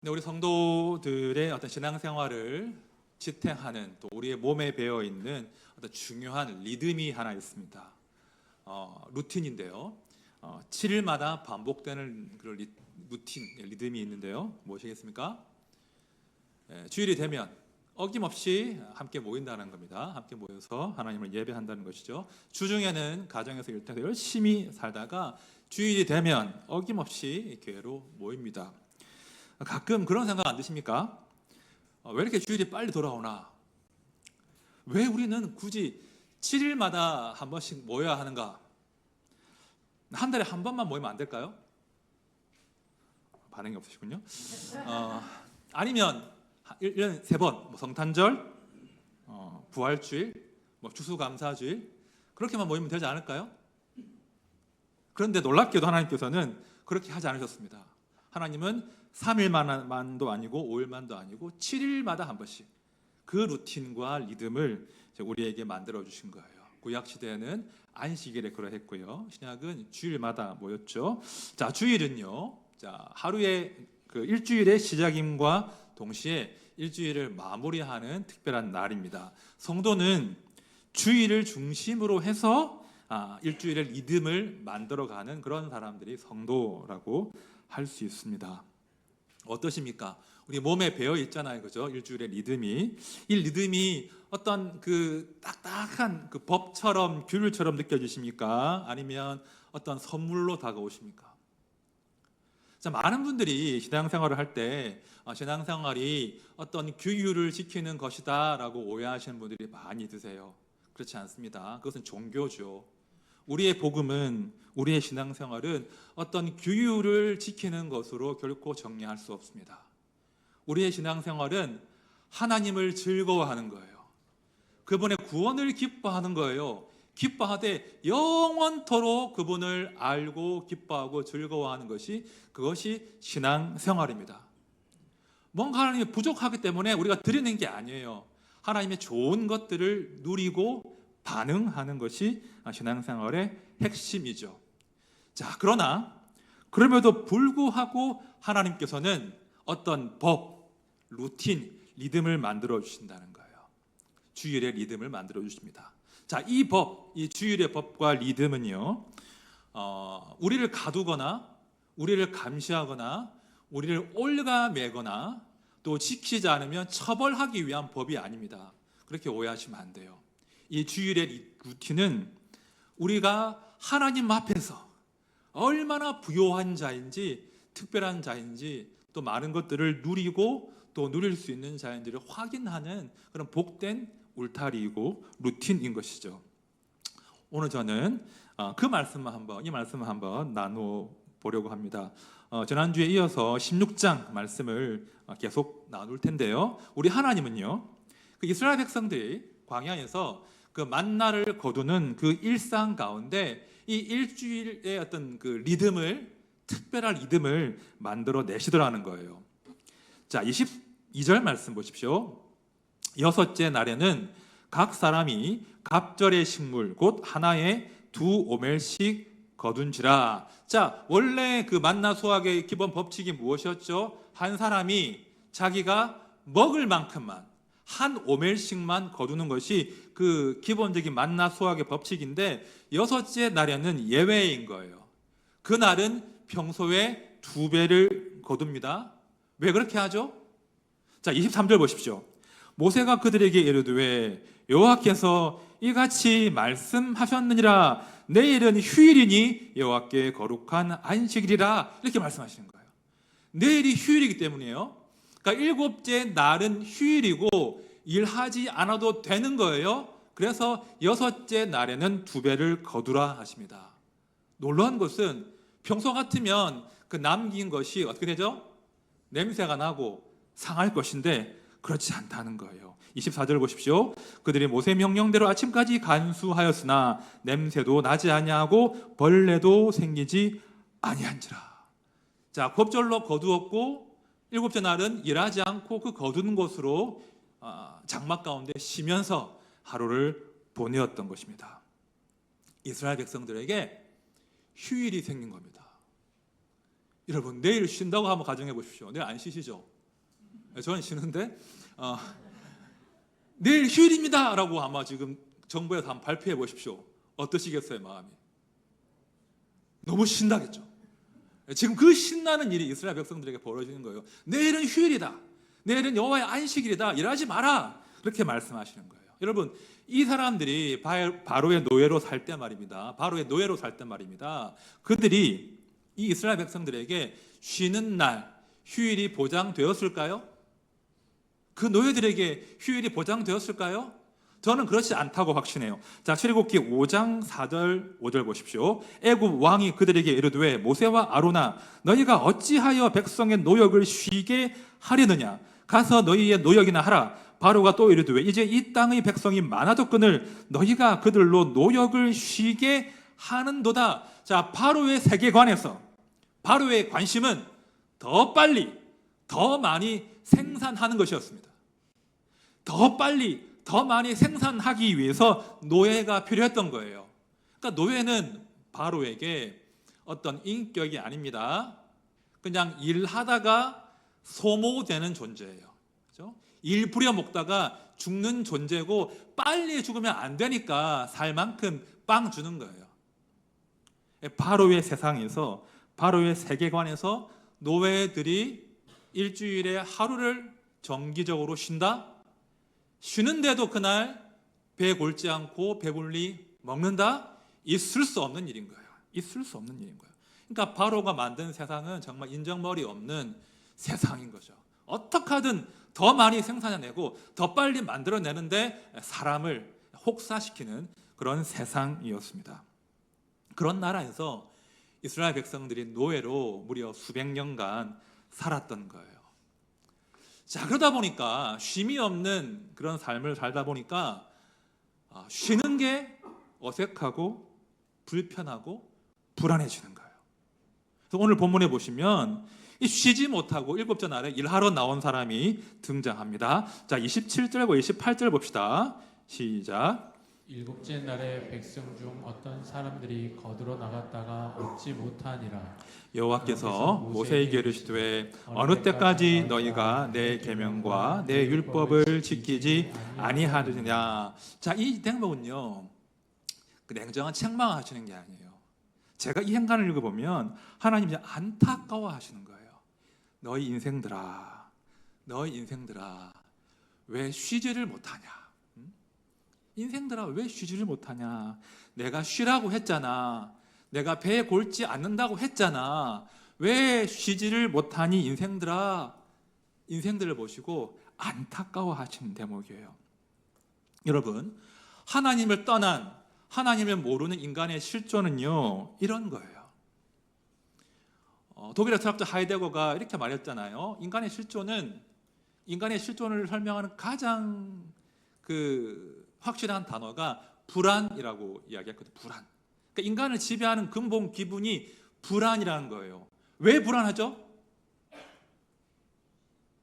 네, 우리 성도들의 어떤 신앙생활을 지탱하는 또 우리의 몸에 배어 있는 어떤 중요한 리듬이 하나 있습니다. 루틴인데요. 7일마다 반복되는 그런 루틴, 리듬이 있는데요. 무엇이겠습니까? 주일이 되면 어김없이 함께 모인다는 겁니다. 함께 모여서 하나님을 예배한다는 것이죠. 주중에는 가정에서 일터에서 열심히 살다가 주일이 되면 어김없이 교회로 모입니다. 가끔 그런 생각 안 드십니까? 왜 이렇게 주일이 빨리 돌아오나? 왜 우리는 굳이 7일마다 한 번씩 모여야 하는가? 한 달에 한 번만 모이면 안 될까요? 반응이 없으시군요. 아니면 1년에 3번, 성탄절, 부활주일, 추수감사주일 그렇게만 모이면 되지 않을까요? 그런데 놀랍게도 하나님께서는 그렇게 하지 않으셨습니다. 하나님은 3일만도 아니고 5일만도 아니고 7일마다 한 번씩 그 루틴과 리듬을 우리에게 만들어 주신 거예요. 구약 시대에는 안식일에 그러했고요. 신약은 주일마다 모였죠. 자, 주일은요. 하루의 그 일주일의 시작임과 동시에 일주일을 마무리하는 특별한 날입니다. 성도는 주일을 중심으로 해서 일주일의 리듬을 만들어가는 그런 사람들이 성도라고 할 수 있습니다. 어떠십니까? 우리 몸에 배어 있잖아요, 그죠? 일주일의 리듬이. 이 리듬이 어떤 그 딱딱한 그 법처럼 규율처럼 느껴지십니까? 아니면 어떤 선물로 다가오십니까? 자, 많은 분들이 신앙생활을 할 때 신앙생활이 어떤 규율을 지키는 것이다라고 오해하시는 분들이 많이 드세요. 그렇지 않습니다. 그것은 종교죠. 우리의 복음은, 우리의 신앙생활은 어떤 규율을 지키는 것으로 결코 정리할 수 없습니다. 우리의 신앙생활은 하나님을 즐거워하는 거예요. 그분의 구원을 기뻐하는 거예요. 기뻐하되 영원토록 그분을 알고 기뻐하고 즐거워하는 것이, 그것이 신앙생활입니다. 뭔가 하나님이 부족하기 때문에 우리가 드리는 게 아니에요. 하나님의 좋은 것들을 누리고 반응하는 것이 신앙생활의 핵심이죠. 자, 그러나 그럼에도 불구하고 하나님께서는 어떤 법, 루틴, 리듬을 만들어 주신다는 거예요. 주일의 리듬을 만들어 주십니다. 자, 이 법, 이 주일의 법과 리듬은요, 우리를 가두거나 우리를 감시하거나 우리를 올가매거나 또 지키지 않으면 처벌하기 위한 법이 아닙니다. 그렇게 오해하시면 안 돼요. 이 주일의 루틴은 우리가 하나님 앞에서 얼마나 부요한 자인지, 특별한 자인지, 또 많은 것들을 누리고 또 누릴 수 있는 자인지를 확인하는 그런 복된 울타리이고 루틴인 것이죠. 오늘 저는 이 말씀을 한번 나누어 보려고 합니다. 지난주에 이어서 16장 말씀을 계속 나눌 텐데요. 우리 하나님은요, 그 이스라엘 백성들이 광야에서 그 만나를 거두는 그 일상 가운데 이 일주일의 어떤 그 리듬을, 특별한 리듬을 만들어 내시더라는 거예요. 자, 22절 말씀 보십시오. 여섯째 날에는 각 사람이 갑절의 식물 곧 하나에 2오멜씩 거둔지라. 자, 원래 그 만나 수확의 기본 법칙이 무엇이었죠? 한 사람이 자기가 먹을 만큼만 한 오멜씩만 거두는 것이 그 기본적인 만나 수확의 법칙인데, 여섯째 날에는 예외인 거예요. 그 날은 평소에 2배를 거둡니다. 왜 그렇게 하죠? 자, 23절 보십시오. 모세가 그들에게 이르되 여호와께서 이같이 말씀하셨느니라. 내일은 휴일이니 여호와께 거룩한 안식일이라. 이렇게 말씀하시는 거예요. 내일이 휴일이기 때문이에요. 그러니까 7째 날은 휴일이고 일하지 않아도 되는 거예요. 그래서 6째 날에는 2배를 거두라 하십니다. 놀라운 것은 평소 같으면 그 남긴 것이 어떻게 되죠? 냄새가 나고 상할 것인데 그렇지 않다는 거예요. 24절 보십시오. 그들이 모세 명령대로 아침까지 간수하였으나 냄새도 나지 아니하고 벌레도 생기지 아니한지라. 자, kop절로 거두었고 7째 날은 일하지 않고 그 거두는 곳으로 장막 가운데 쉬면서 하루를 보내었던 것입니다. 이스라엘 백성들에게 휴일이 생긴 겁니다. 여러분 내일 쉰다고 한번 가정해 보십시오. 내일 안 쉬시죠? 저는 쉬는데 내일 휴일입니다 라고 아마 지금 정부에서 한번 발표해 보십시오. 어떠시겠어요 마음이? 너무 신나겠죠. 지금 그 신나는 일이 이스라엘 백성들에게 벌어지는 거예요. 내일은 휴일이다, 내일은 여호와의 안식일이다, 일하지 마라, 그렇게 말씀하시는 거예요. 여러분 이 사람들이 바로의 노예로 살 때 말입니다. 바로의 노예로 살 때 말입니다. 그들이 이 이스라엘 백성들에게 쉬는 날 휴일이 보장되었을까요? 그 노예들에게 휴일이 보장되었을까요? 저는 그렇지 않다고 확신해요. 자, 출애굽기 5장 4절 5절 보십시오. 애굽 왕이 그들에게 이르되 모세와 아론아 너희가 어찌하여 백성의 노역을 쉬게 하려느냐? 가서 너희의 노역이나 하라. 바로가 또 이르되 이제 이 땅의 백성이 많아졌거늘 너희가 그들로 노역을 쉬게 하는도다. 자, 바로의 세계관에서 바로의 관심은 더 빨리 더 많이 생산하는 것이었습니다. 더 빨리 더 많이 생산하기 위해서 노예가 필요했던 거예요. 그러니까 노예는 바로에게 어떤 인격이 아닙니다. 그냥 일하다가 소모되는 존재예요. 그렇죠? 일 부려먹다가 죽는 존재고 빨리 죽으면 안 되니까 살 만큼 빵 주는 거예요. 바로의 세상에서 바로의 세계관에서 노예들이 일주일에 하루를 정기적으로 쉰다? 쉬는데도 그날 배 골지 않고 배불리 먹는다? 있을 수 없는 일인 거예요. 있을 수 없는 일인 거예요. 그러니까 바로가 만든 세상은 정말 인정머리 없는 세상인 거죠. 어떻게 하든 더 많이 생산해내고 더 빨리 만들어내는데 사람을 혹사시키는 그런 세상이었습니다. 그런 나라에서 이스라엘 백성들이 노예로 무려 수백 년간 살았던 거예요. 자, 그러다 보니까 쉼이 없는 그런 삶을 살다 보니까 쉬는 게 어색하고 불편하고 불안해지는 거예요. 그래서 오늘 본문에 보시면 쉬지 못하고 일곱째 날에 일하러 나온 사람이 등장합니다. 자, 27절과 28절 봅시다. 시작. 일곱째 날에 백성 중 어떤 사람들이 거두러 나갔다가 얻지 못하니라. 여호와께서 모세에게 이르시되 어느 때까지 너희가 내 계명과 내 율법을 지키지 아니하느냐. 자, 이 대목은요, 그 냉정한 책망하시는 게 아니에요. 제가 이 행간을 읽어보면 하나님이 안타까워하시는 거예요. 너희 인생들아, 너희 인생들아, 왜 쉬지를 못하냐? 인생들아, 왜 쉬지를 못하냐? 내가 쉬라고 했잖아. 내가 배에 골지 않는다고 했잖아. 왜 쉬지를 못하니 인생들아? 인생들을 보시고 안타까워하시는 대목이에요. 여러분, 하나님을 떠난, 하나님을 모르는 인간의 실존은요, 이런 거예요. 독일의 철학자 하이데거가 이렇게 말했잖아요. 인간의 실존을 설명하는 가장 확실한 단어가 불안이라고 이야기했거든요. 불안. 그러니까 인간을 지배하는 근본 기분이 불안이라는 거예요. 왜 불안하죠?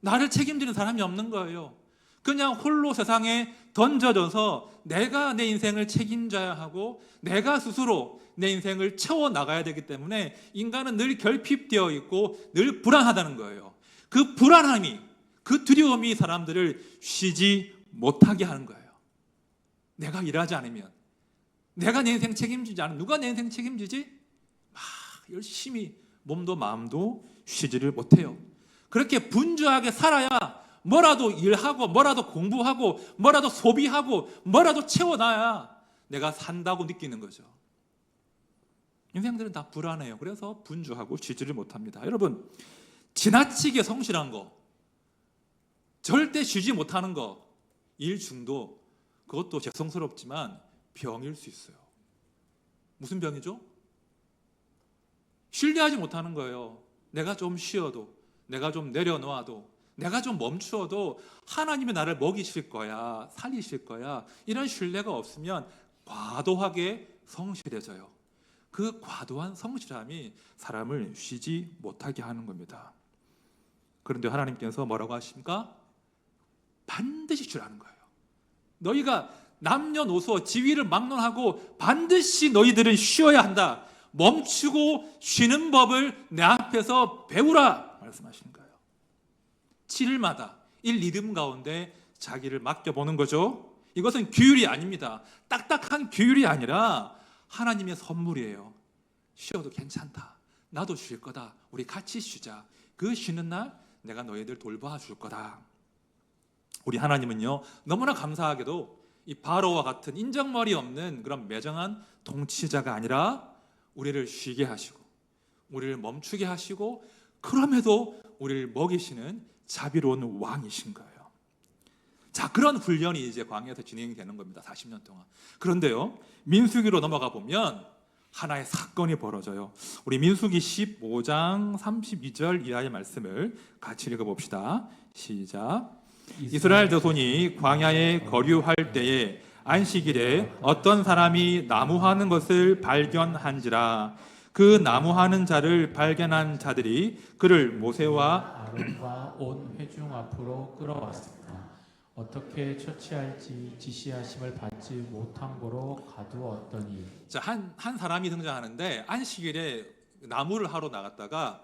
나를 책임지는 사람이 없는 거예요. 그냥 홀로 세상에 던져져서 내가 내 인생을 책임져야 하고 내가 스스로 내 인생을 채워나가야 되기 때문에 인간은 늘 결핍되어 있고 늘 불안하다는 거예요. 그 불안함이, 그 두려움이 사람들을 쉬지 못하게 하는 거예요. 내가 일하지 않으면, 내가 내 인생 책임지지 않으면 누가 내 인생 책임지지? 막 열심히 몸도 마음도 쉬지를 못해요. 그렇게 분주하게 살아야 뭐라도 일하고 뭐라도 공부하고 뭐라도 소비하고 뭐라도 채워놔야 내가 산다고 느끼는 거죠. 인생들은 다 불안해요. 그래서 분주하고 쉬지를 못합니다. 여러분, 지나치게 성실한 거, 절대 쉬지 못하는 거, 일 중도, 그것도 죄송스럽지만 병일 수 있어요. 무슨 병이죠? 신뢰하지 못하는 거예요. 내가 좀 쉬어도, 내가 좀 내려놓아도, 내가 좀 멈추어도 하나님이 나를 먹이실 거야, 살리실 거야, 이런 신뢰가 없으면 과도하게 성실해져요. 그 과도한 성실함이 사람을 쉬지 못하게 하는 겁니다. 그런데 하나님께서 뭐라고 하십니까? 반드시 쉬라는 거예요. 너희가 남녀노소 지위를 막론하고 반드시 너희들은 쉬어야 한다. 멈추고 쉬는 법을 내 앞에 앞에서 배우라 말씀하시는 거예요. 7일마다 1리듬 가운데 자기를 맡겨보는 거죠. 이것은 규율이 아닙니다. 딱딱한 규율이 아니라 하나님의 선물이에요. 쉬어도 괜찮다. 나도 쉴 거다. 우리 같이 쉬자. 그 쉬는 날 내가 너희들 돌봐줄 거다. 우리 하나님은요, 너무나 감사하게도 이 바로와 같은 인정머리 없는 그런 매정한 통치자가 아니라 우리를 쉬게 하시고 우리를 멈추게 하시고 그럼에도 우리를 먹이시는 자비로운 왕이신 거예요. 자, 그런 훈련이 이제 광야에서 진행이 되는 겁니다. 40년 동안. 그런데요, 민수기로 넘어가 보면 하나의 사건이 벌어져요. 우리 민수기 15장 32절 이하의 말씀을 같이 읽어봅시다. 시작. 이스라엘 자손이 광야에 거류할 때에 안식일에 어떤 사람이 나무하는 것을 발견한지라. 그 나무하는 자를 발견한 자들이 그를 모세와 아론과 온 회중 앞으로 끌어왔습니다. 어떻게 처치할지 지시하심을 받지 못한 거로 가두었더니. 자, 한 사람이 등장하는데 안식일에 나무를 하러 나갔다가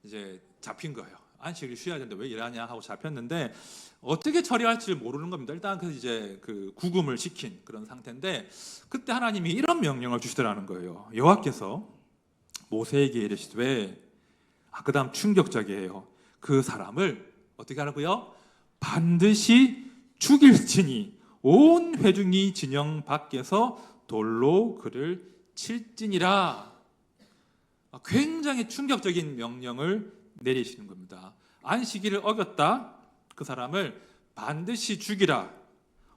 이제 잡힌 거예요. 안식일 쉬어야 되는데 왜 일하냐 하고 잡혔는데 어떻게 처리할지 모르는 겁니다. 일단 그 이제 그 구금을 시킨 그런 상태인데 그때 하나님이 이런 명령을 주시더라는 거예요. 여호와께서 모세에게 이르시되, 그다음 충격적이에요. 그 사람을 어떻게 하라고요? 반드시 죽일지니 온 회중이 진영 밖에서 돌로 그를 칠지니라. 굉장히 충격적인 명령을 내리시는 겁니다. 안식일을 어겼다. 그 사람을 반드시 죽이라.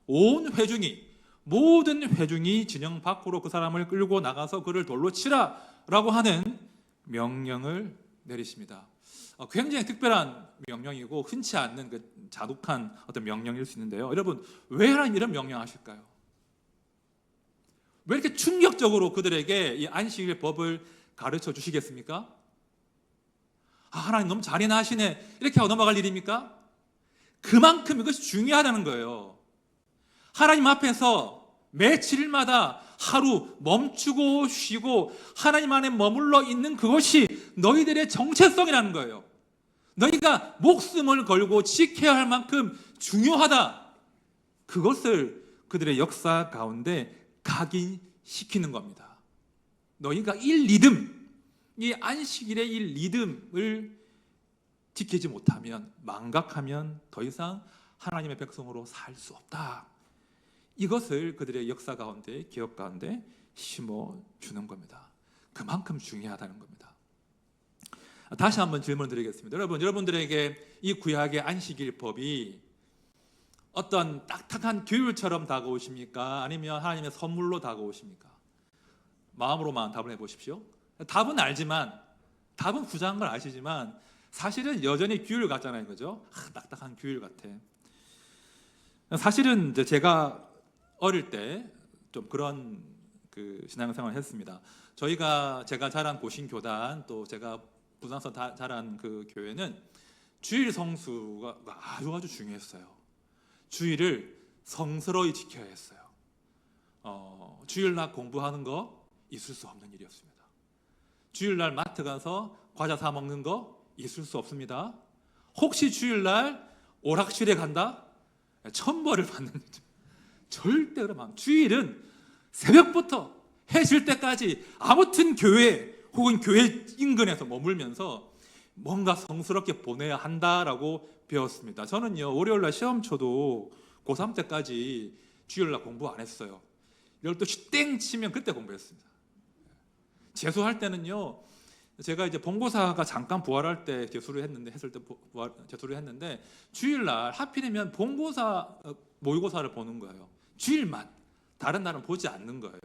온 회중이, 모든 회중이 진영 밖으로 그 사람을 끌고 나가서 그를 돌로 치라 라고 하는 명령을 내리십니다. 굉장히 특별한 명령이고 흔치 않는 그 자독한 어떤 명령일 수 있는데요. 여러분, 왜 하나님 이런 명령 하실까요? 왜 이렇게 충격적으로 그들에게 이 안식일 법을 가르쳐 주시겠습니까? 하나님 너무 잔인하시네 이렇게 하고 넘어갈 일입니까? 그만큼 이것이 중요하다는 거예요. 하나님 앞에서 매 7일마다 하루 멈추고 쉬고 하나님 안에 머물러 있는 그것이 너희들의 정체성이라는 거예요. 너희가 목숨을 걸고 지켜야 할 만큼 중요하다. 그것을 그들의 역사 가운데 각인시키는 겁니다. 너희가 이 안식일의 이 리듬을 지키지 못하면, 망각하면 더 이상 하나님의 백성으로 살 수 없다. 이것을 그들의 역사 가운데, 기억 가운데 심어주는 겁니다. 그만큼 중요하다는 겁니다. 다시 한번 질문 드리겠습니다. 여러분들에게 이 구약의 안식일 법이 어떤 딱딱한 규율처럼 다가오십니까? 아니면 하나님의 선물로 다가오십니까? 마음으로만 답을 해보십시오. 답은 알지만, 답은 후자한 걸 아시지만 사실은 여전히 규율 같잖아요, 그죠? 딱딱한 규율 같아. 사실은 이제 제가 어릴 때 좀 그런 그 신앙생활을 했습니다. 제가 자란 고신교단, 또 제가 부산서 자란 그 교회는 주일 성수가 아주 중요했어요. 주일을 성스러이 지켜야 했어요. 주일날 공부하는 거 있을 수 없는 일이었습니다. 주일날 마트 가서 과자 사 먹는 거 있을 수 없습니다. 혹시 주일날 오락실에 간다? 천벌을 받는 거죠. 절대 그러면 주일은 새벽부터 해 질 때까지 아무튼 교회 혹은 교회 인근에서 머물면서 뭔가 성스럽게 보내야 한다라고 배웠습니다. 저는요, 월요일날 시험 쳐도 고3 때까지 주일날 공부 안 했어요. 12시 땡 치면 그때 공부했습니다. 재수할 때는요, 제가 이제 본고사가 잠깐 부활할 때 재수를 했는데 주일날 하필이면 본고사 모의고사를 보는 거예요. 주일만, 다른 날은 보지 않는 거예요.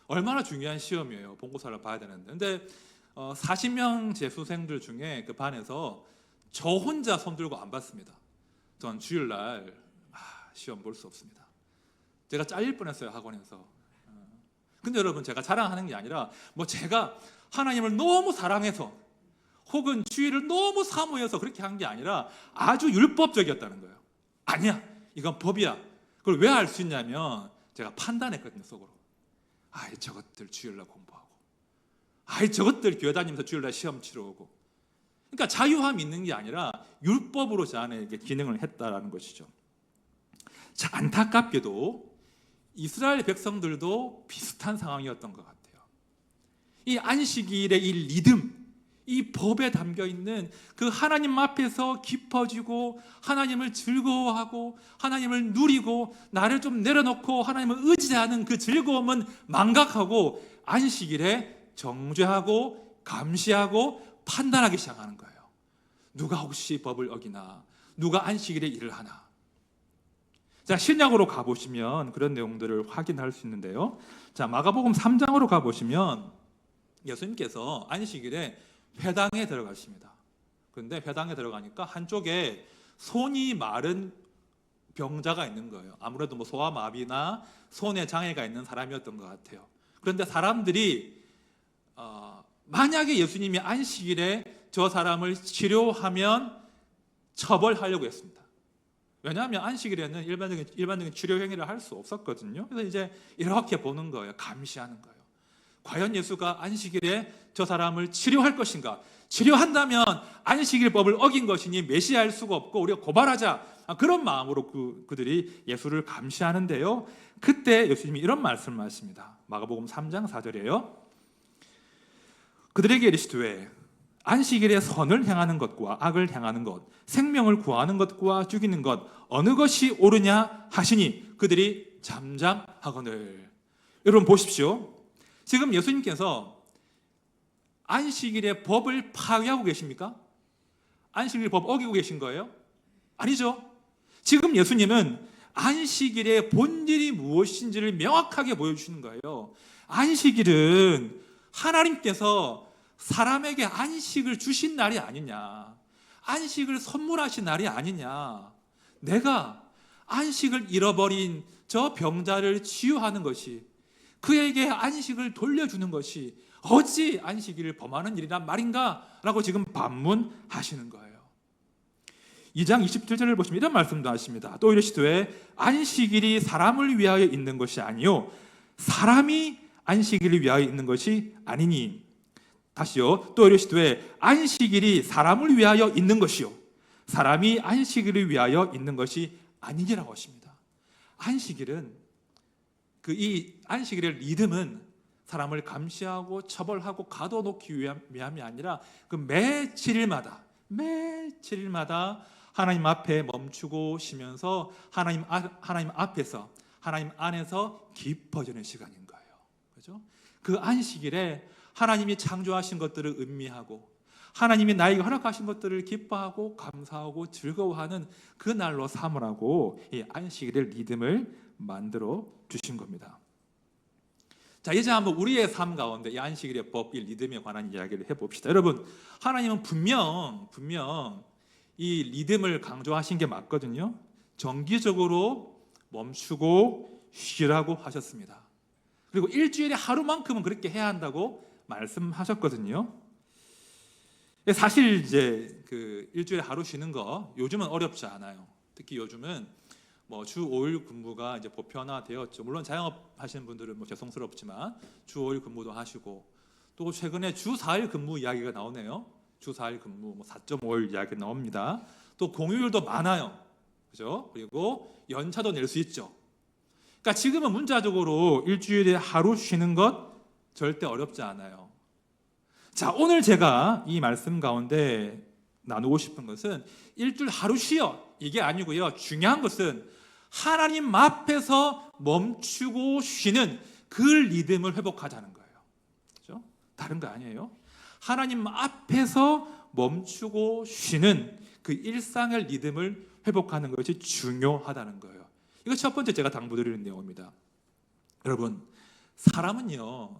얼마나 중요한 시험이에요. 본고사를 봐야 되는데. 근데 40명 재수생들 중에 그 반에서 저 혼자 손 들고 안 봤습니다. 전 주일날 시험 볼 수 없습니다. 제가 잘릴 뻔했어요, 학원에서. 근데 여러분, 제가 자랑하는 게 아니라 제가 하나님을 너무 사랑해서 혹은 주일을 너무 사모해서 그렇게 한 게 아니라 아주 율법적이었다는 거예요. 아니야, 이건 법이야. 그걸 왜 알 수 있냐면 제가 판단했거든요, 속으로. 저것들 주일날 공부하고, 저것들 교회 다니면서 주일날 시험 치러 오고, 그러니까 자유함이 있는 게 아니라 율법으로 제 안에 이게 기능을 했다라는 것이죠. 자, 안타깝게도 이스라엘 백성들도 비슷한 상황이었던 것 같아요. 이 안식일의 이 리듬, 이 법에 담겨 있는 그 하나님 앞에서 깊어지고 하나님을 즐거워하고 하나님을 누리고 나를 좀 내려놓고 하나님을 의지하는 그 즐거움은 망각하고 안식일에 정죄하고 감시하고 판단하기 시작하는 거예요. 누가 혹시 법을 어기나, 누가 안식일에 일을 하나. 자, 신약으로 가보시면 그런 내용들을 확인할 수 있는데요. 자, 마가복음 3장으로 가보시면 예수님께서 안식일에 회당에 들어가십니다. 그런데 회당에 들어가니까 한쪽에 손이 마른 병자가 있는 거예요. 아무래도 뭐 소아마비나 손에 장애가 있는 사람이었던 것 같아요. 그런데 사람들이 만약에 예수님이 안식일에 저 사람을 치료하면 처벌하려고 했습니다. 왜냐하면 안식일에는 일반적인 치료 행위를 할 수 없었거든요. 그래서 이제 이렇게 보는 거예요. 감시하는 거예요. 과연 예수가 안식일에 저 사람을 치료할 것인가? 치료한다면 안식일법을 어긴 것이니 메시아일 수가 없고 우리가 고발하자. 그런 마음으로 그들이 예수를 감시하는데요. 그때 예수님이 이런 말씀을 하십니다. 마가복음 3장 4절이에요. 그들에게 이르시되 안식일에 선을 행하는 것과 악을 행하는 것, 생명을 구하는 것과 죽이는 것 어느 것이 옳으냐 하시니 그들이 잠잠하거늘. 여러분 보십시오. 지금 예수님께서 안식일의 법을 파괴하고 계십니까? 안식일 법 어기고 계신 거예요? 아니죠. 지금 예수님은 안식일의 본질이 무엇인지를 명확하게 보여주시는 거예요. 안식일은 하나님께서 사람에게 안식을 주신 날이 아니냐, 안식을 선물하신 날이 아니냐. 내가 안식을 잃어버린 저 병자를 치유하는 것이, 그에게 안식을 돌려주는 것이 어찌 안식일을 범하는 일이란 말인가? 라고 지금 반문하시는 거예요. 2장 27절을 보시면 이런 말씀도 하십니다. 또 이르시되 안식일이 사람을 위하여 있는 것이 아니요 사람이 안식일을 위하여 있는 것이 아니니. 다시요. 또 이르시되 안식일이 사람을 위하여 있는 것이요 사람이 안식일을 위하여 있는 것이 아니니라고 하십니다. 안식일은 이 안식일의 리듬은 사람을 감시하고 처벌하고 가둬놓기 위함이 아니라 그 매 7일마다 하나님 앞에 멈추고 쉬면서 하나님 앞에서 하나님 안에서 깊어지는 시간인 거예요. 그렇죠? 그 안식일에 하나님이 창조하신 것들을 음미하고 하나님이 나에게 허락하신 것들을 기뻐하고 감사하고 즐거워하는 그 날로 삼으라고 이 안식일의 리듬을 만들어 주신 겁니다. 자, 이제 한번 우리의 삶 가운데 이 안식일의 법, 이 리듬에 관한 이야기를 해봅시다. 여러분, 하나님은 분명 이 리듬을 강조하신 게 맞거든요. 정기적으로 멈추고 쉬라고 하셨습니다. 그리고 일주일에 하루만큼은 그렇게 해야 한다고 말씀하셨거든요. 사실 이제 그 일주일에 하루 쉬는 거 요즘은 어렵지 않아요. 특히 요즘은 뭐 주 5일 근무가 이제 보편화되었죠. 물론 자영업 하시는 분들은 뭐 죄송스럽지만 주 5일 근무도 하시고, 또 최근에 주 4일 근무 이야기가 나오네요. 주 4일 근무, 뭐 4.5일 이야기 나옵니다. 또 공휴일도 많아요. 그죠? 그리고 연차도 낼 수 있죠. 그러니까 지금은 문자적으로 일주일에 하루 쉬는 것 절대 어렵지 않아요. 자, 오늘 제가 이 말씀 가운데 나누고 싶은 것은 일주일 하루 쉬어 이게 아니고요. 중요한 것은 하나님 앞에서 멈추고 쉬는 그 리듬을 회복하자는 거예요. 그렇죠? 다른 거 아니에요. 하나님 앞에서 멈추고 쉬는 그 일상의 리듬을 회복하는 것이 중요하다는 거예요. 이거 첫 번째 제가 당부드리는 내용입니다. 여러분, 사람은요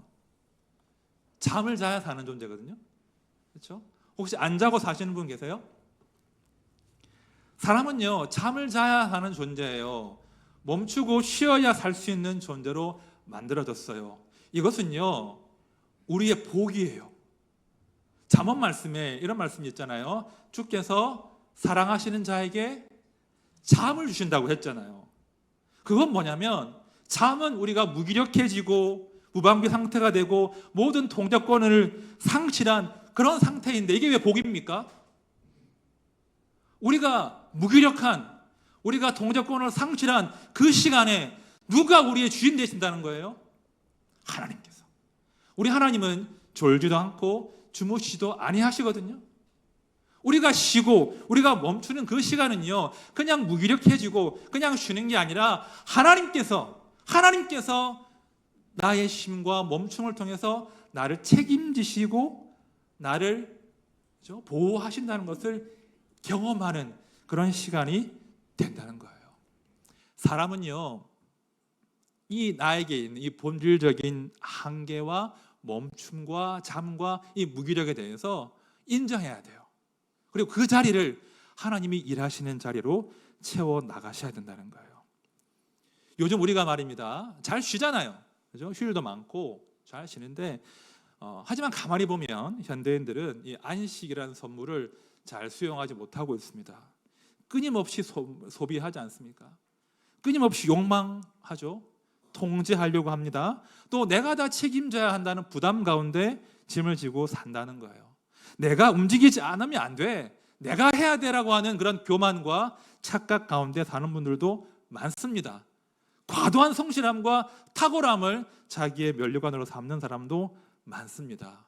잠을 자야 사는 존재거든요. 그렇죠? 혹시 안 자고 사시는 분 계세요? 사람은요 잠을 자야 하는 존재예요. 멈추고 쉬어야 살 수 있는 존재로 만들어졌어요. 이것은요 우리의 복이에요. 잠언 말씀에 이런 말씀이 있잖아요. 주께서 사랑하시는 자에게 잠을 주신다고 했잖아요. 그건 뭐냐면 잠은 우리가 무기력해지고 무방비 상태가 되고 모든 통제권을 상실한 그런 상태인데, 이게 왜 복입니까? 우리가 무기력한, 우리가 통제권을 상실한 그 시간에 누가 우리의 주인 되신다는 거예요? 하나님께서. 우리 하나님은 졸지도 않고 주무시지도 아니하시거든요. 우리가 쉬고 우리가 멈추는 그 시간은요, 그냥 무기력해지고 그냥 쉬는 게 아니라 하나님께서 나의 쉼과 멈춤을 통해서 나를 책임지시고 나를 보호하신다는 것을 경험하는 그런 시간이 된다는 거예요. 사람은요, 이 나에게 있는 이 본질적인 한계와 멈춤과 잠과 이 무기력에 대해서 인정해야 돼요. 그리고 그 자리를 하나님이 일하시는 자리로 채워 나가셔야 된다는 거예요. 요즘 우리가 말입니다, 잘 쉬잖아요. 그죠? 휴일도 많고 잘 쉬는데 하지만 가만히 보면 현대인들은 이 안식이라는 선물을 잘 수용하지 못하고 있습니다. 끊임없이 소비하지 않습니까? 끊임없이 욕망하죠. 통제하려고 합니다. 또 내가 다 책임져야 한다는 부담 가운데 짐을 지고 산다는 거예요. 내가 움직이지 않으면 안 돼, 내가 해야 되라고 하는 그런 교만과 착각 가운데 사는 분들도 많습니다. 과도한 성실함과 탁월함을 자기의 면류관으로 삼는 사람도 많습니다.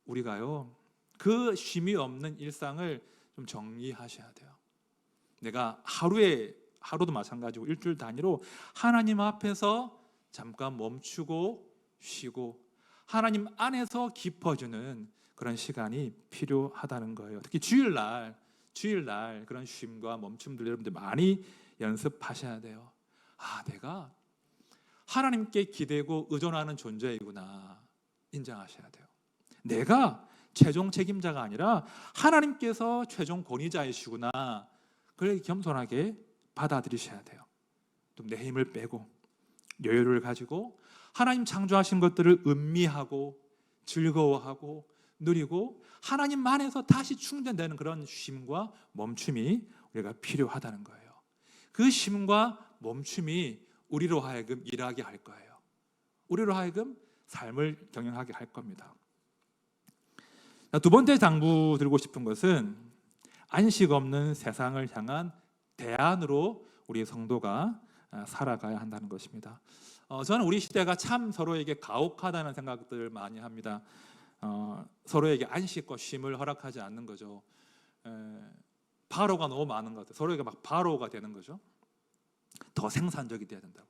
우리가요, 그 쉼이 없는 일상을 좀 정리하셔야 돼요. 내가 하루도 마찬가지고 일주일 단위로 하나님 앞에서 잠깐 멈추고 쉬고 하나님 안에서 깊어지는 그런 시간이 필요하다는 거예요. 특히 주일날 그런 쉼과 멈춤들 여러분들 많이 연습하셔야 돼요. 내가 하나님께 기대고 의존하는 존재이구나 인정하셔야 돼요. 내가 최종 책임자가 아니라 하나님께서 최종 권위자이시구나, 그걸 겸손하게 받아들이셔야 돼요. 또 내 힘을 빼고 여유를 가지고 하나님 창조하신 것들을 음미하고 즐거워하고 누리고 하나님만에서 다시 충전되는 그런 쉼과 멈춤이 우리가 필요하다는 거예요. 그 쉼과 멈춤이 우리로 하여금 일하게 할 거예요. 우리로 하여금 삶을 경영하게 할 겁니다. 두 번째 당부 드리고 싶은 것은 안식 없는 세상을 향한 대안으로 우리 성도가 살아가야 한다는 것입니다. 저는 우리 시대가 참 서로에게 가혹하다는 생각들을 많이 합니다. 서로에게 안식과 쉼을 허락하지 않는 거죠. 바로가 너무 많은 것 같아요. 서로에게 막 바로가 되는 거죠. 더 생산적이 돼야 된다고,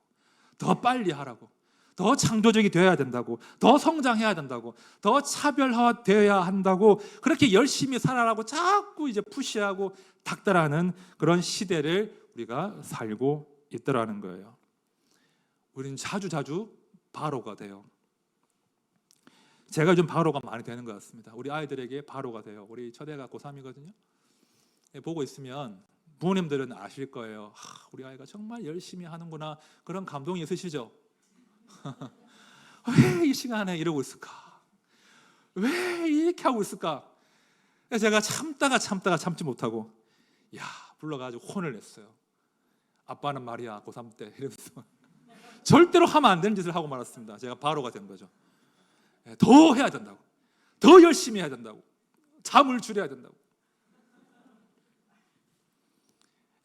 더 빨리 하라고, 더 창조적이 되어야 된다고, 더 성장해야 된다고, 더 차별화되어야 한다고, 그렇게 열심히 살아라고 자꾸 이제 푸시하고 닥달하는 그런 시대를 우리가 살고 있더라는 거예요. 우리는 자주 바로가 돼요. 제가 좀 바로가 많이 되는 것 같습니다. 우리 아이들에게 바로가 돼요. 우리 첫애가 고3이거든요. 보고 있으면 부모님들은 아실 거예요. 우리 아이가 정말 열심히 하는구나, 그런 감동이 있으시죠? 왜 이 시간에 이러고 있을까? 왜 이렇게 하고 있을까? 제가 참다가 참지 못하고 불러가지고 혼을 냈어요. 아빠는 말이야 고3 때 이러면서 절대로 하면 안 되는 짓을 하고 말았습니다. 제가 바로가 된 거죠. 더 해야 된다고, 더 열심히 해야 된다고, 잠을 줄여야 된다고,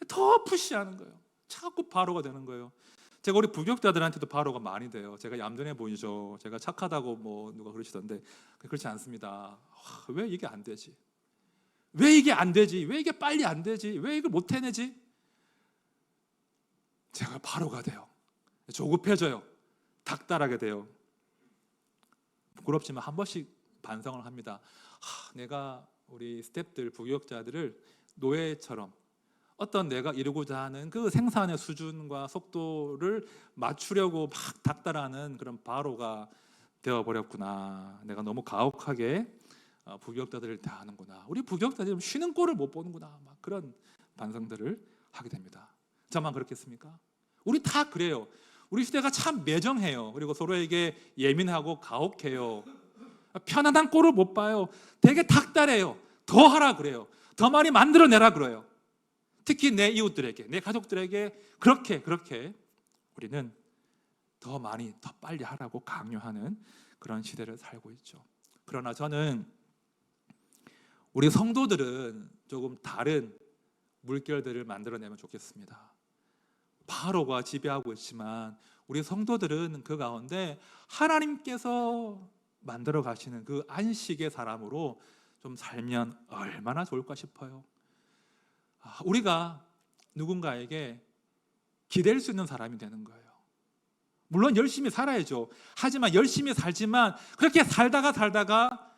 더 푸시하는 거예요. 자꾸 바로가 되는 거예요. 제가 우리 부교육자들한테도 바로가 많이 돼요. 제가 얌전해 보이죠. 제가 착하다고 뭐 누가 그러시던데 그렇지 않습니다. 왜 이게 안 되지? 왜 이게 안 되지? 왜 이게 빨리 안 되지? 왜 이걸 못 해내지? 제가 바로가 돼요. 조급해져요. 닥달하게 돼요. 부끄럽지만 한 번씩 반성을 합니다. 내가 우리 스태프들, 부교육자들을 노예처럼 어떤 내가 이루고자 하는 그 생산의 수준과 속도를 맞추려고 막 닥달하는 그런 바로가 되어버렸구나. 내가 너무 가혹하게 부교육자들을 대하는구나. 우리 부교육자들이 좀 쉬는 꼴을 못 보는구나. 막 그런 반성들을 하게 됩니다. 저만 그렇겠습니까? 우리 다 그래요. 우리 시대가 참 매정해요. 그리고 서로에게 예민하고 가혹해요. 편안한 꼴을 못 봐요. 되게 닥달해요. 더 하라 그래요. 더 많이 만들어내라 그래요. 특히 내 이웃들에게, 내 가족들에게 그렇게 우리는 더 많이, 더 빨리 하라고 강요하는 그런 시대를 살고 있죠. 그러나 저는 우리 성도들은 조금 다른 물결들을 만들어내면 좋겠습니다. 바로가 지배하고 있지만 우리 성도들은 그 가운데 하나님께서 만들어 가시는 그 안식의 사람으로 좀 살면 얼마나 좋을까 싶어요. 우리가 누군가에게 기댈 수 있는 사람이 되는 거예요. 물론 열심히 살아야죠. 하지만 열심히 살지만 그렇게 살다가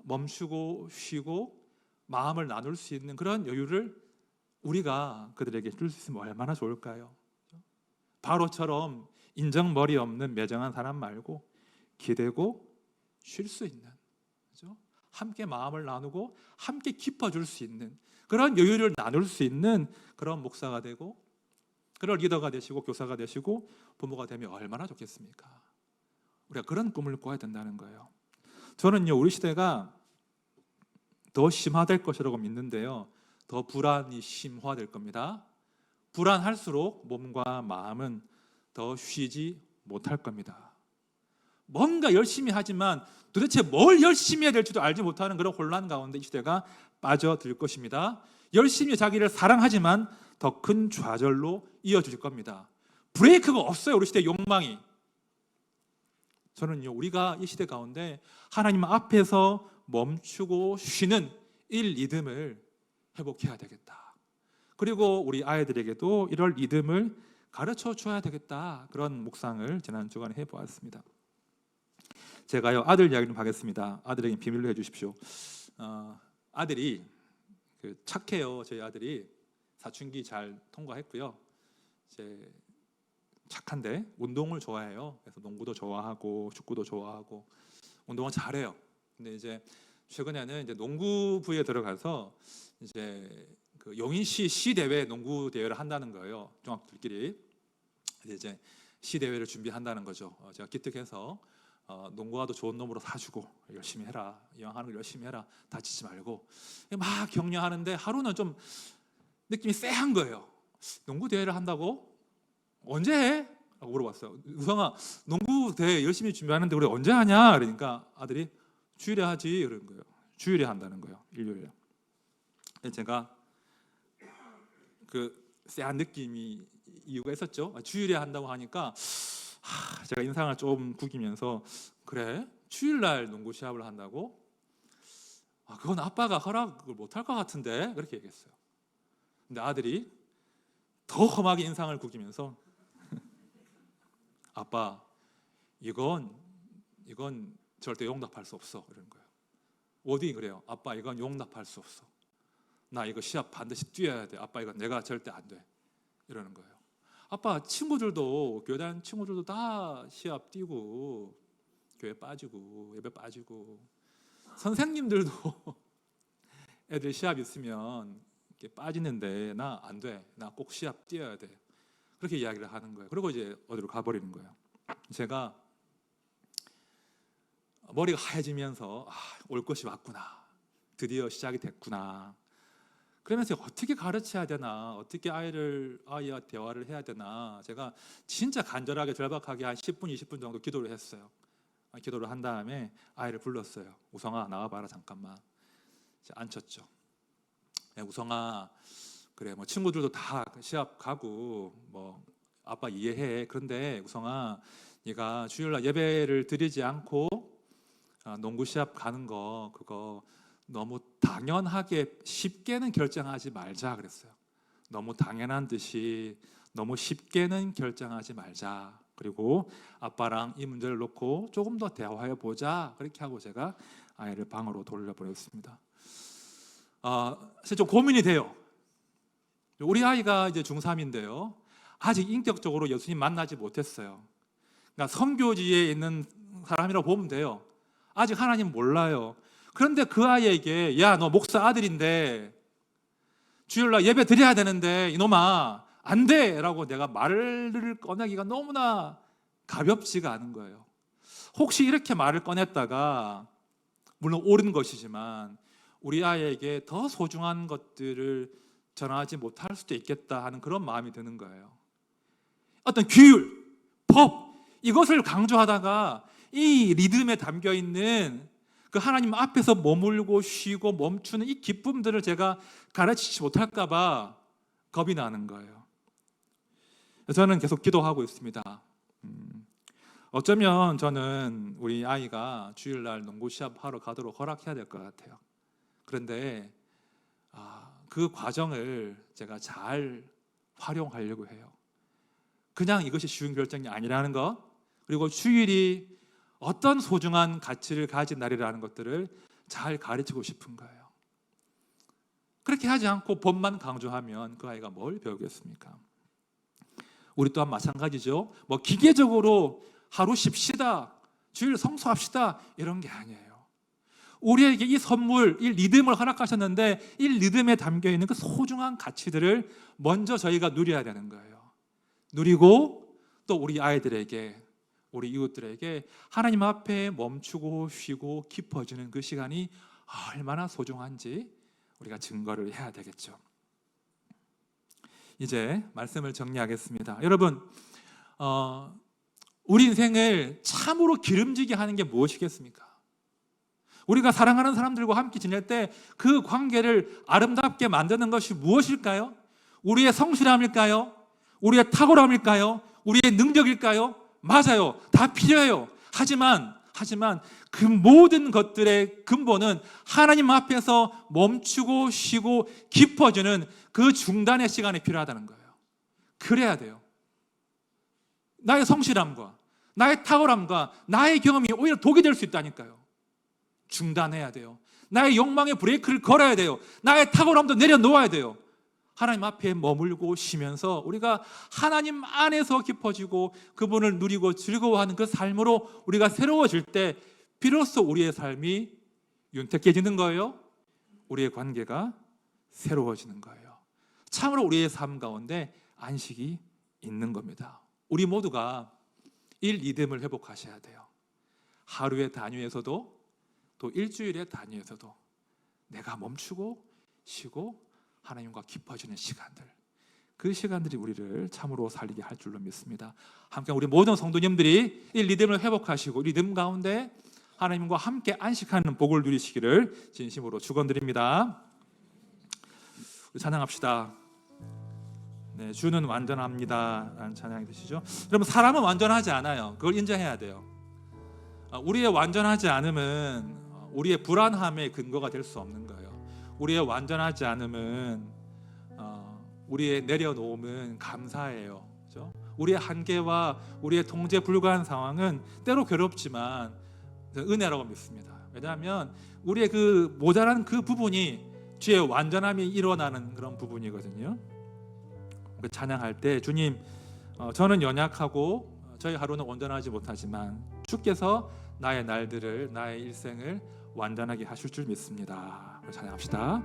멈추고 쉬고 마음을 나눌 수 있는 그런 여유를 우리가 그들에게 줄 수 있으면 얼마나 좋을까요? 바로처럼 인정머리 없는 매정한 사람 말고 기대고 쉴 수 있는, 그렇죠? 함께 마음을 나누고 함께 깊어줄 수 있는 그런 여유를 나눌 수 있는 그런 목사가 되고 그런 리더가 되시고 교사가 되시고 부모가 되면 얼마나 좋겠습니까? 우리가 그런 꿈을 꿔야 된다는 거예요. 저는요, 우리 시대가 더 심화될 것이라고 믿는데요, 더 불안이 심화될 겁니다. 불안할수록 몸과 마음은 더 쉬지 못할 겁니다. 뭔가 열심히 하지만 도대체 뭘 열심히 해야 될지도 알지 못하는 그런 혼란 가운데 이 시대가 빠져들 것입니다. 열심히 자기를 사랑하지만 더 큰 좌절로 이어질 겁니다. 브레이크가 없어요, 우리 시대 욕망이. 저는요, 우리가 이 시대 가운데 하나님 앞에서 멈추고 쉬는 이 리듬을 회복해야 되겠다. 그리고 우리 아이들에게도 이럴 리듬을 가르쳐 줘야 되겠다. 그런 묵상을 지난 주간에 해보았습니다. 제가요, 아들 이야기 좀 하겠습니다. 아들에게 비밀로 해주십시오. 아들이 착해요. 저희 아들이 사춘기 잘 통과했고요. 이제 착한데 운동을 좋아해요. 그래서 농구도 좋아하고 축구도 좋아하고 운동을 잘해요. 근데 이제 최근에는 이제 농구부에 들어가서 이제 그 용인시 시 대회 농구 대회를 한다는 거예요. 중학교들끼리 이제 시 대회를 준비한다는 거죠. 제가 기특해서 농구화도 좋은 놈으로 사주고 열심히 해라. 이왕 하는 거 열심히 해라. 다치지 말고 막 격려하는데 하루는 좀 느낌이 쎄한 거예요. 농구 대회를 한다고? 언제 해? 라고 물어봤어요. 우성아, 농구 대회 열심히 준비하는데 우리 언제 하냐? 그러니까 아들이 주일에 하지 그러는 거예요. 주일에 한다는 거예요. 일요일에. 제가 그 쎄한 느낌이 이유가 있었죠. 주일에 한다고 하니까 제가 인상을 좀 구기면서 그래? 주일날 농구 시합을 한다고? 그건 아빠가 허락을 못할 것 같은데 그렇게 얘기했어요. 근데 아들이 더 험하게 인상을 구기면서 아빠, 이건 절대 용납할 수 없어 이러는 거예요. 어디 그래요? 아빠, 이건 용납할 수 없어. 나 이거 시합 반드시 뛰어야 돼. 아빠, 이건 내가 절대 안 돼. 이러는 거예요. 아빠, 친구들도 교회 다니는 친구들도 다 시합 뛰고 교회 빠지고 예배 빠지고 선생님들도 애들 시합 있으면 이렇게 빠지는데 나 안 돼. 나 꼭 시합 뛰어야 돼. 그렇게 이야기를 하는 거예요. 그리고 이제 어디로 가버리는 거예요. 제가 머리가 하얘지면서 올 것이 왔구나. 드디어 시작이 됐구나. 그러면서 어떻게 가르쳐야 되나, 어떻게 아이와 대화를 해야 되나, 제가 진짜 간절하게 절박하게 한 10분, 20분 정도 기도를 했어요. 기도를 한 다음에 아이를 불렀어요. 우성아, 나와봐라 잠깐만. 앉혔죠. 우성아, 그래 뭐 친구들도 다 시합 가고 뭐 아빠 이해해. 그런데 우성아, 네가 주일날 예배를 드리지 않고 농구 시합 가는 거 그거 너무 당연하게 쉽게는 결정하지 말자 그랬어요. 너무 당연한 듯이 너무 쉽게는 결정하지 말자. 그리고 아빠랑 이 문제를 놓고 조금 더 대화해 보자. 그렇게 하고 제가 아이를 방으로 돌려보냈습니다. 사실 좀 고민이 돼요. 우리 아이가 이제 중3인데요. 아직 인격적으로 예수님 만나지 못했어요. 그러니까 선교지에 있는 사람이라고 보면 돼요. 아직 하나님 몰라요. 그런데 그 아이에게 야, 너 목사 아들인데 주일날 예배 드려야 되는데 이놈아 안 돼! 라고 내가 말을 꺼내기가 너무나 가볍지가 않은 거예요. 혹시 이렇게 말을 꺼냈다가 물론 옳은 것이지만 우리 아이에게 더 소중한 것들을 전하지 못할 수도 있겠다 하는 그런 마음이 드는 거예요. 어떤 규율, 법 이것을 강조하다가 이 리듬에 담겨있는 그 하나님 앞에서 머물고 쉬고 멈추는 이 기쁨들을 제가 가르치지 못할까 봐 겁이 나는 거예요. 저는 계속 기도하고 있습니다. 어쩌면 저는 우리 아이가 주일날 농구 시합하러 가도록 허락해야 될 것 같아요. 그런데 그 과정을 제가 잘 활용하려고 해요. 그냥 이것이 쉬운 결정이 아니라는 것, 그리고 주일이 어떤 소중한 가치를 가진 날이라는 것들을 잘 가르치고 싶은 거예요. 그렇게 하지 않고 법만 강조하면 그 아이가 뭘 배우겠습니까? 우리 또한 마찬가지죠. 뭐 기계적으로 하루 쉽시다, 주일 성수합시다, 이런 게 아니에요. 우리에게 이 선물, 이 리듬을 허락하셨는데 이 리듬에 담겨있는 그 소중한 가치들을 먼저 저희가 누려야 되는 거예요. 누리고 또 우리 아이들에게, 우리 이웃들에게 하나님 앞에 멈추고 쉬고 깊어지는 그 시간이 얼마나 소중한지 우리가 증거를 해야 되겠죠. 이제 말씀을 정리하겠습니다. 여러분, 우리 인생을 참으로 기름지게 하는 게 무엇이겠습니까? 우리가 사랑하는 사람들과 함께 지낼 때 그 관계를 아름답게 만드는 것이 무엇일까요? 우리의 성실함일까요? 우리의 탁월함일까요? 우리의 능력일까요? 맞아요. 다 필요해요. 하지만 그 모든 것들의 근본은 하나님 앞에서 멈추고 쉬고 깊어지는 그 중단의 시간이 필요하다는 거예요. 그래야 돼요. 나의 성실함과 나의 탁월함과 나의 경험이 오히려 독이 될 수 있다니까요. 중단해야 돼요. 나의 욕망의 브레이크를 걸어야 돼요. 나의 탁월함도 내려놓아야 돼요. 하나님 앞에 머물고 쉬면서 우리가 하나님 안에서 깊어지고 그분을 누리고 즐거워하는 그 삶으로 우리가 새로워질 때 비로소 우리의 삶이 윤택해지는 거예요. 우리의 관계가 새로워지는 거예요. 참으로 우리의 삶 가운데 안식이 있는 겁니다. 우리 모두가 이 리듬을 회복하셔야 돼요. 하루의 단위에서도 또 일주일의 단위에서도 내가 멈추고 쉬고 하나님과 깊어지는 시간들, 그 시간들이 우리를 참으로 살리게 할 줄로 믿습니다. 함께 우리 모든 성도님들이 이 리듬을 회복하시고 리듬 가운데 하나님과 함께 안식하는 복을 누리시기를 진심으로 축원드립니다. 우리 찬양합시다. 네, 주는 완전합니다 라는 찬양이 되시죠. 여러분, 사람은 완전하지 않아요. 그걸 인정해야 돼요. 우리의 완전하지 않음은 우리의 불안함의 근거가 될 수 없는 거예요. 우리의 완전하지 않음은 우리의 내려놓음은 감사예요. 그렇죠? 우리의 한계와 우리의 통제 불가한 상황은 때로 괴롭지만 은혜라고 믿습니다. 왜냐하면 우리의 그 모자란 그 부분이 주의 완전함이 일어나는 그런 부분이거든요. 찬양할 때 주님, 저는 연약하고 저희 하루는 온전하지 못하지만 주께서 나의 날들을, 나의 일생을 완전하게 하실 줄 믿습니다. 찬양합시다.